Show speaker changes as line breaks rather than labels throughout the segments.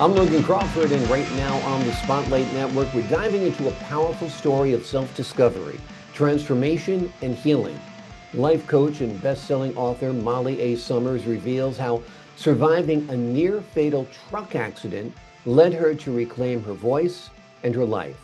I'm Logan Crawford, and right now on the Spotlight Network, we're diving into a powerful story of self-discovery, transformation, and healing. Life coach and best-selling author Molly A. Summers reveals how surviving a near-fatal truck accident led her to reclaim her voice and her life.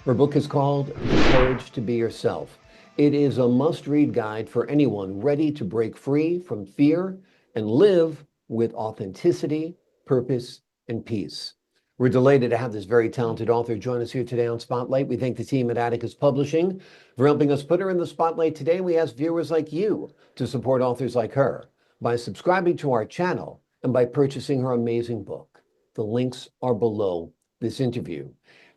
Her book is called The Courage to Be Yourself. It is a must-read guide for anyone ready to break free from fear and live with authenticity, purpose, and peace. We're delighted to have this very talented author join us here today on Spotlight. We thank the team at Atticus Publishing for helping us put her in the spotlight today. We ask viewers like you to support authors like her by subscribing to our channel and by purchasing her amazing book. The links are below this interview.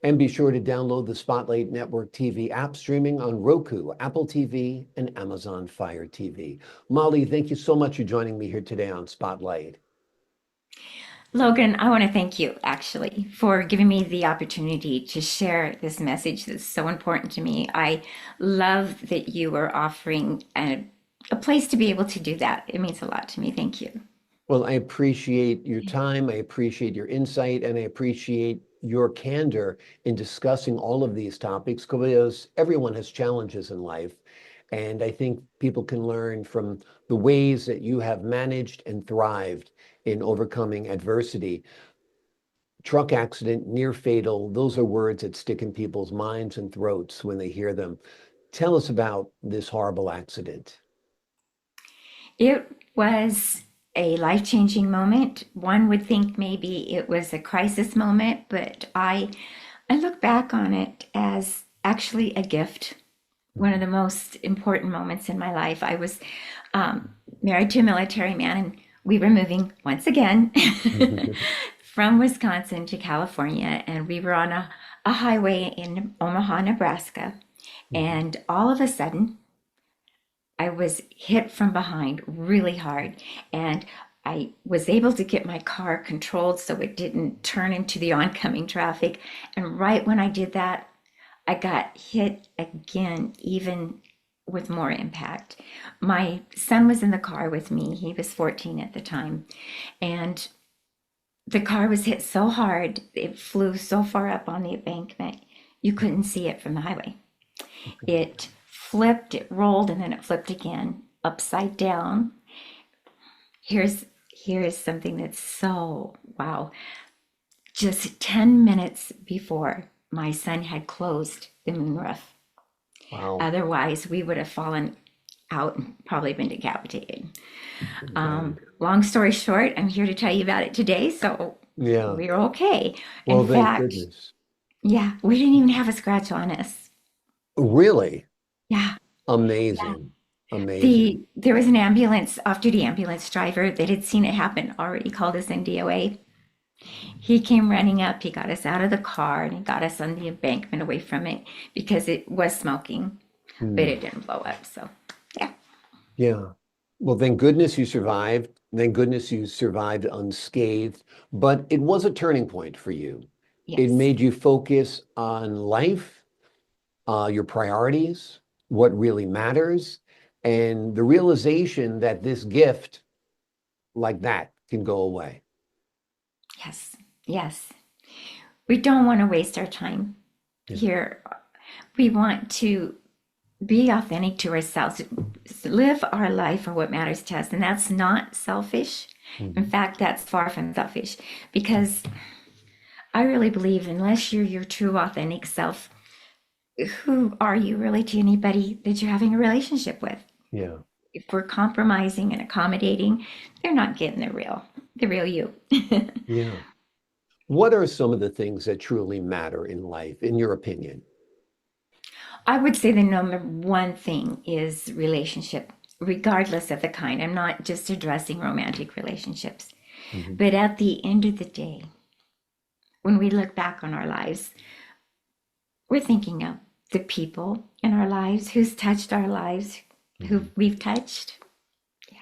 And be sure to download the Spotlight Network TV app streaming on Roku, Apple TV, and Amazon Fire TV. Molly, thank you so much for joining me here today on Spotlight.
Logan, I want to thank you actually for giving me the opportunity to share this message that's so important to me. I love that you are offering a place to be able to do that. It means a lot to me. Thank you.
Well, I appreciate your time, I appreciate your insight, and I appreciate your candor in discussing all of these topics because everyone has challenges in life. And I think people can learn from the ways that you have managed and thrived in overcoming adversity. Truck accident, near fatal, those are words that stick in people's minds and throats when they hear them. Tell us about this horrible accident.
It was a life-changing moment. One would think maybe it was a crisis moment, but I look back on it as actually a gift. One of the most important moments in my life. I was married to a military man, and we were moving once again from Wisconsin to California, and we were on a highway in Omaha, Nebraska. And all of a sudden, I was hit from behind really hard, and I was able to get my car controlled so it didn't turn into the oncoming traffic. And right when I did that, I got hit again, even with more impact. My son was in the car with me. He was 14 at the time. And the car was hit so hard, it flew so far up on the embankment, you couldn't see it from the highway. It flipped, it rolled, and then it flipped again, upside down. Here's something that's so wow. Just 10 minutes before, my son had closed the moonroof.
Wow.
Otherwise, we would have fallen out and probably been decapitated.
Right.
Long story short, I'm here to tell you about it today, so
Yeah.
we're okay. In
Well, thank
fact,
goodness.
yeah, we didn't even have a scratch on us.
Really
Yeah, yeah.
amazing. Amazing.
There was an ambulance, off-duty ambulance driver that had seen it happen, already called us in DOA. He came running up, he got us out of the car, and he got us on the embankment away from it because it was smoking, but
Hmm.
it didn't blow up. So, yeah.
Yeah. Well, thank goodness you survived. Thank goodness you survived unscathed. But it was a turning point for you. It
Yes.
made you focus on life, your priorities, what really matters, and the realization that this gift like that can go away.
Yes. Yes. We don't want to waste our time
Yeah.
here. We want to be authentic to ourselves, live our life for what matters to us. And that's not selfish. In
Mhm.
fact, that's far from selfish because I really believe unless you're your true authentic self, who are you really to anybody that you're having a relationship with?
Yeah.
If we're compromising and accommodating, they're not getting the real you.
Yeah. What are some of the things that truly matter in life, in your opinion?
I would say the number one thing is relationship, regardless of the kind. I'm not just addressing romantic relationships.
Mhm.
But at the end of the day, when we look back on our lives, we're thinking of the people in our lives, who's touched our lives, who
Mhm.
we've touched. Yeah.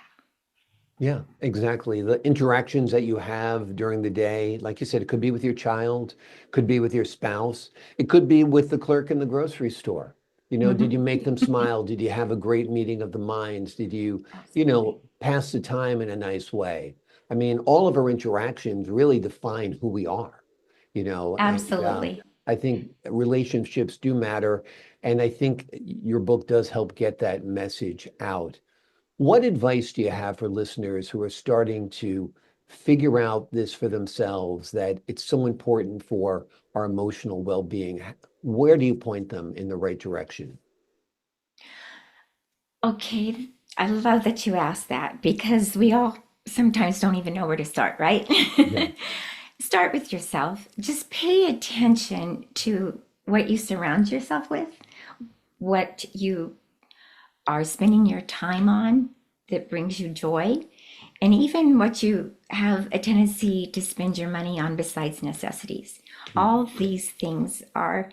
Yeah, exactly. The interactions that you have during the day, like you said, it could be with your child, could be with your spouse, it could be with the clerk in the grocery store. Did you
Hmm.
make them smile? Did you have a great meeting of the minds? Did you,
Absolutely.
pass the time in a nice way? I mean, all of our interactions really define who we are, and
Absolutely.
I think relationships do matter. And I think your book does help get that message out. What advice do you have for listeners who are starting to figure out this for themselves, that it's so important for our emotional well-being? Where do you point them in the right direction?
Okay, I love that you asked that because we all sometimes don't even know where to start, right?
Yeah.
Start with yourself. Just pay attention to what you surround yourself with, what you are spending your time on that brings you joy, and even what you have a tendency to spend your money on besides necessities. All these things are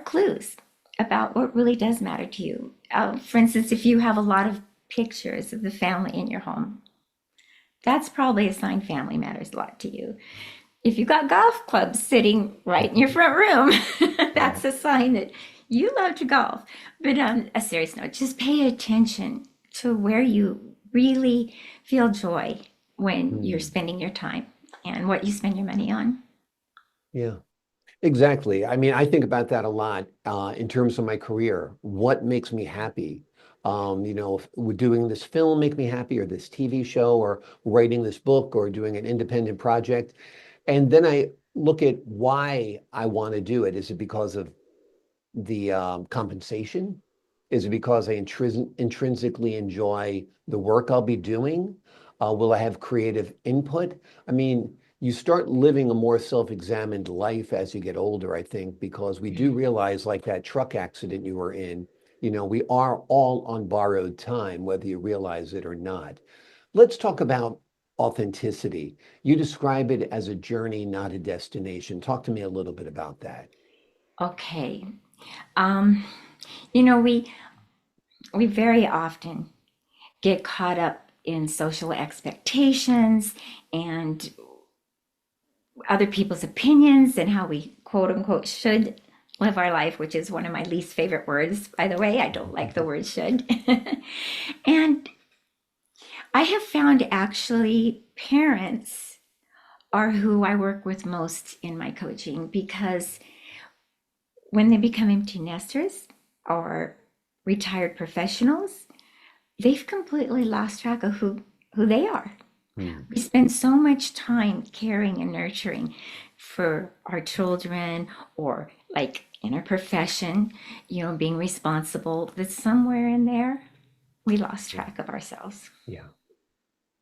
clues about what really does matter to you. For instance, if you have a lot of pictures of the family in your home, that's probably a sign family matters a lot to you. If you've got golf clubs sitting right in your front room,
Yeah.
that's a sign that you love to golf. But on a serious note, just pay attention to where you really feel joy when you're
Hmm.
spending your time and what you spend your money on.
Yeah. Exactly. I mean, I think about that a lot in terms of my career. What makes me happy? If would doing this film make me happy, or this TV show, or writing this book, or doing an independent project? And then I look at why I want to do it. Is it because of the compensation? Is it because I intrinsically enjoy the work I'll be doing? Will I have creative input? I mean, you start living a more self-examined life as you get older, I think, because we do realize, like that truck accident you were in, we are all on borrowed time, whether you realize it or not. Let's talk about authenticity. You describe it as a journey, not a destination. Talk to me a little bit about that.
Okay. Um, you know, we very often get caught up in social expectations and other people's opinions and how we quote unquote should live our life, which is one of my least favorite words, by the way. I don't like the word should. And I have found actually parents are who I work with most in my coaching because when they become empty nesters or retired professionals, they've completely lost track of who they are.
Hmm.
We spend so much time caring and nurturing for our children or like in our profession, being responsible, that somewhere in there we lost
Yeah.
track of ourselves.
Yeah.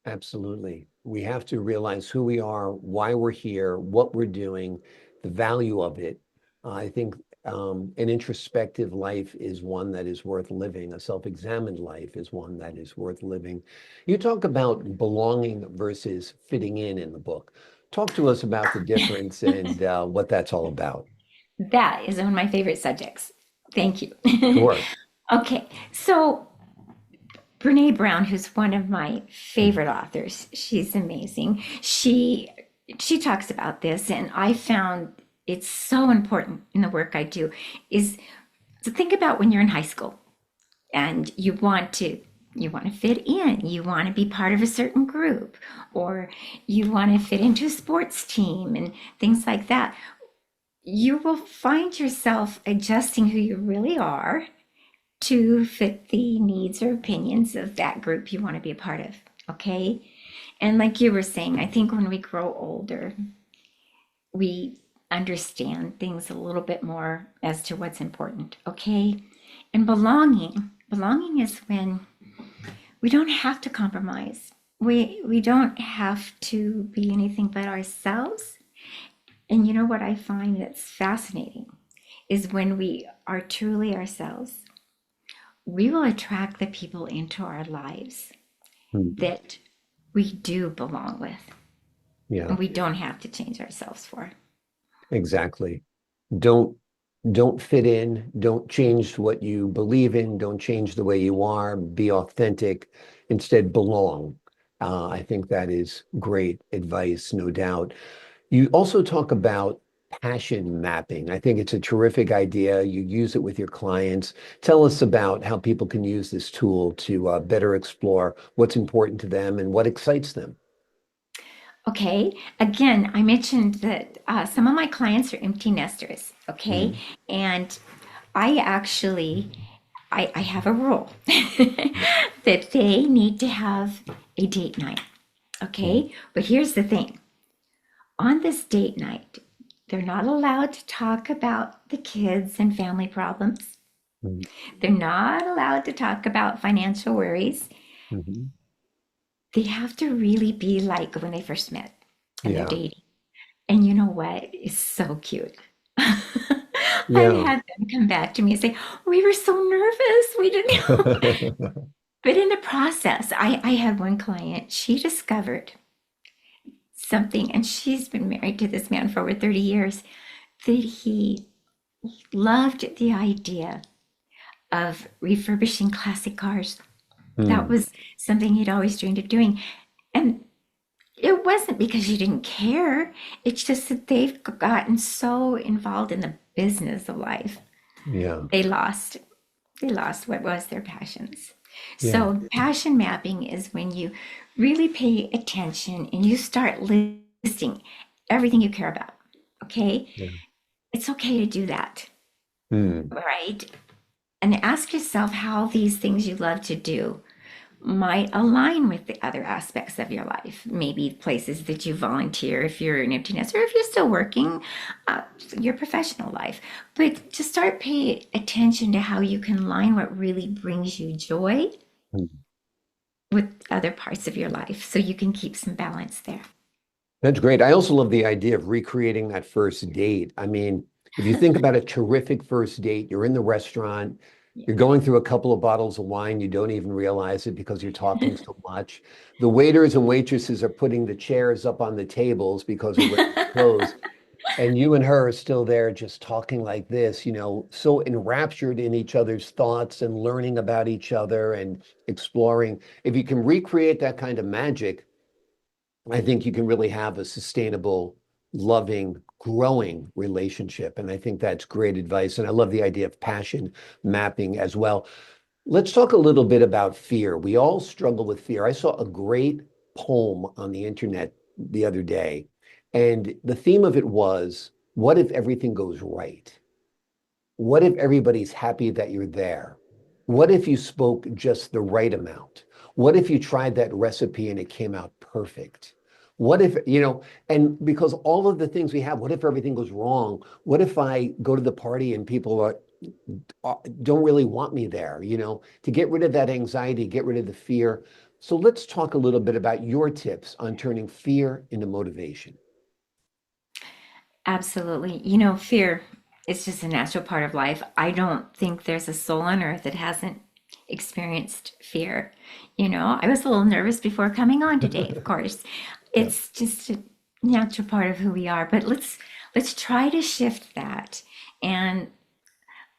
Absolutely. We have to realize who we are, why we're here, what we're doing, the value of it. I think an introspective life is one that is worth living. A self-examined life is one that is worth living. You talk about belonging versus fitting in the book. Talk to us about the difference and what that's all about.
That is one of my favorite subjects. Thank you.
Sure.
Okay, so Brene Brown, who's one of my favorite authors, she's amazing. She talks about this, and I found it's so important in the work I do. Is to think about when you're in high school and you want to fit in, you want to be part of a certain group, or you want to fit into a sports team and things like that. You will find yourself adjusting who you really are to fit the needs or opinions of that group you want to be a part of. Okay. And like you were saying, I think when we grow older, we understand things a little bit more as to what's important. Okay. And belonging is when we don't have to compromise. We don't have to be anything but ourselves. And you know what I find that's fascinating is when we are truly ourselves, we will attract the people into our lives
Hmm.
that we do belong with
Yeah,
and we don't have to change ourselves for.
exactly. Don't don't fit in, don't change what you believe in, don't change the way you are, be authentic, instead belong. I think that is great advice, no doubt. You also talk about passion mapping. I think it's a terrific idea. You use it with your clients. Tell us about how people can use this tool to better explore what's important to them and what excites them.
Okay. Again, I mentioned that some of my clients are empty nesters. Okay.
Mm,
And I actually, I have a rule that they need to have a date night.
mm,
Okay. But here's the thing, on this date night, they're not allowed to talk about the kids and family problems.
mm,
They're not allowed to talk about financial worries.
mhm.
They have to really be like when they first met and they're
Yeah.
dating. And you know what? It's so cute. I
Yeah.
had them come back to me and say, we were so nervous. We didn't know. But in the process, I had one client, she discovered something, and she's been married to this man for over 30 years, that he loved the idea of refurbishing classic cars. That
Mm,
was something he'd always dreamed of doing. And it wasn't because she didn't care. It's just that they've gotten so involved in the business of life.
yeah.
They lost they lost what was their passions.
Yeah.
So passion mapping is when you really pay attention and you start listing everything you care about. Okay?
Yeah.
It's okay to do that,
Mm.
right? And ask yourself how these things you love to do might align with the other aspects of your life. Maybe places that you volunteer if you're an empty nester, or if you're still working, your professional life. But to start paying attention to how you can align what really brings you joy
Mm.
with other parts of your life so you can keep some balance there.
That's great. I also love the idea of recreating that first date. I mean, if you think about a terrific first date, you're in the restaurant, you're going through a couple of bottles of wine, you don't even realize it because you're talking so much. The waiters and waitresses are putting the chairs up on the tables because they're ready to close. And you and her are still there just talking like this, so enraptured in each other's thoughts and learning about each other and exploring. If you can recreate that kind of magic, I think you can really have a sustainable, loving, growing relationship. And I think that's great advice. And I love the idea of passion mapping as well. Let's talk a little bit about fear. We all struggle with fear. I saw a great poem on the internet the other day, and the theme of it was, what if everything goes right? What if everybody's happy that you're there? What if you spoke just the right amount? What if you tried that recipe and it came out perfect? What if, and because all of the things we have, what if everything goes wrong? What if I go to the party and people don't really want me there, to get rid of that anxiety, get rid of the fear. So let's talk a little bit about your tips on turning fear into motivation.
Absolutely. Fear is just a natural part of life. I don't think there's a soul on earth that hasn't experienced fear. I was a little nervous before coming on today, of course.
Yeah.
It's just a natural part of who we are, but let's try to shift that, and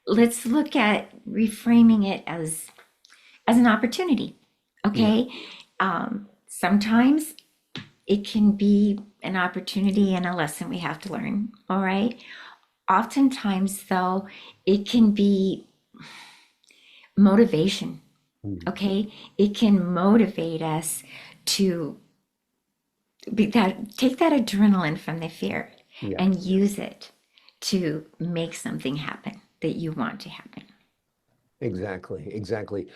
let's look at reframing it as an opportunity.
Yeah.
Okay? Sometimes it can be an opportunity and a lesson we have to learn. All right. Oftentimes, though, it can be motivation.
Mm.
Okay. It can motivate us to take that adrenaline from the fear
Yeah.
and use it to make something happen that you want to happen.
Exactly, exactly.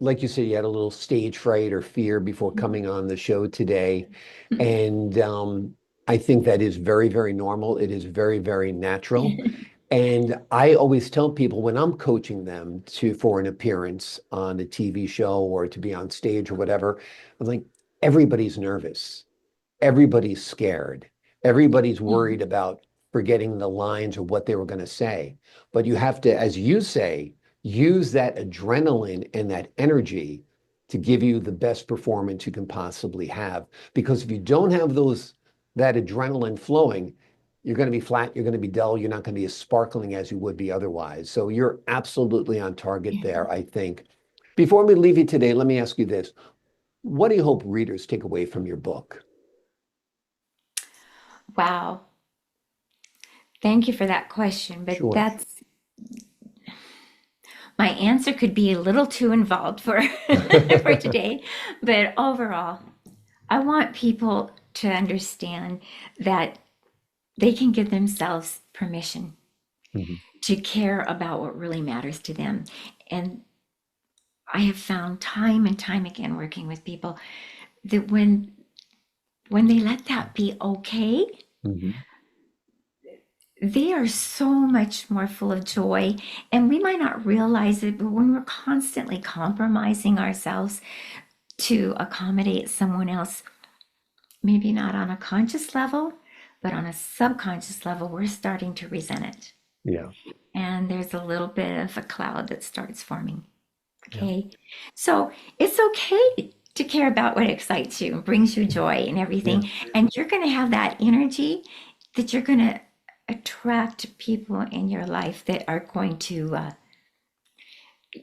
Like you said, you had a little stage fright or fear before coming on the show today. And I think that is very, very normal. It is very, very natural. And I always tell people when I'm coaching them for an appearance on a TV show or to be on stage or whatever, I'm like, everybody's nervous. Everybody's scared. Everybody's worried about forgetting the lines or what they were going to say. But you have to, as you say, use that adrenaline and that energy to give you the best performance you can possibly have. Because if you don't have that adrenaline flowing, you're going to be flat, you're going to be dull, you're not going to be as sparkling as you would be otherwise. So you're absolutely on target there, I think. Before we leave you today, let me ask you this. What do you hope readers take away from your book?
Wow. Thank you for that question. But
Sure.
my answer could be a little too involved for for today. But overall, I want people to understand that they can give themselves permission
Mhm.
to care about what really matters to them. And I have found time and time again working with people that when they let that be okay,
Mhm.
they are so much more full of joy. And we might not realize it, but when we're constantly compromising ourselves to accommodate someone else, maybe not on a conscious level, but on a subconscious level, we're starting to resent it.
Yeah.
And there's a little bit of a cloud that starts forming.
Yeah.
Okay. So it's okay to care about what excites you and brings you joy and
Yeah.
everything. And you're going to have that energy that you're going to attract people in your life that are going to.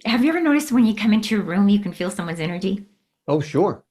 Have you ever noticed when you come into a room, you can feel someone's energy?
Oh, sure.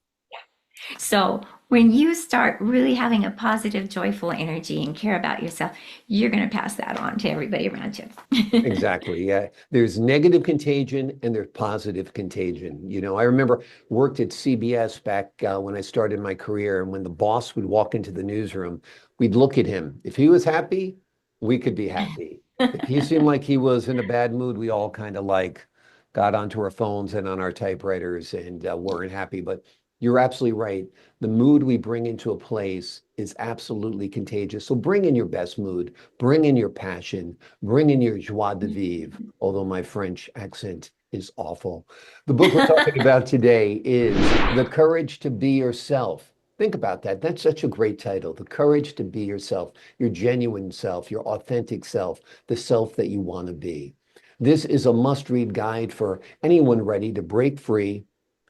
So when you start really having a positive, joyful energy and care about yourself, you're going to pass that on to everybody around you.
Exactly. Yeah. There's negative contagion and there's positive contagion. I remember worked at CBS back when I started my career, and when the boss would walk into the newsroom, we'd look at him. If he was happy, we could be happy. If he seemed like he was in a bad mood, we all kind of like got onto our phones and on our typewriters and weren't happy. But you're absolutely right. The mood we bring into a place is absolutely contagious. So bring in your best mood, bring in your passion, bring in your joie de vivre, although my French accent is awful. The book we're talking about today is The Courage to Be Yourself. Think about that. That's such a great title. The Courage to Be Yourself, your genuine self, your authentic self, the self that you want to be. This is a must-read guide for anyone ready to break free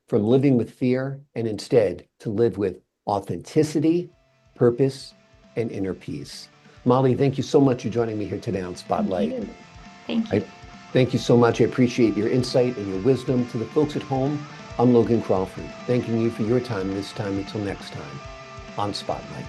from living with fear and instead to live with authenticity, purpose, and inner peace. Molly, thank you so much for joining me here today on
Thank
Spotlight.
you. Thank
I
you.
thank you so much. I appreciate your insight and your wisdom. To the folks at home, I'm Logan Crawford, thanking you for your time this time until next time on Spotlight.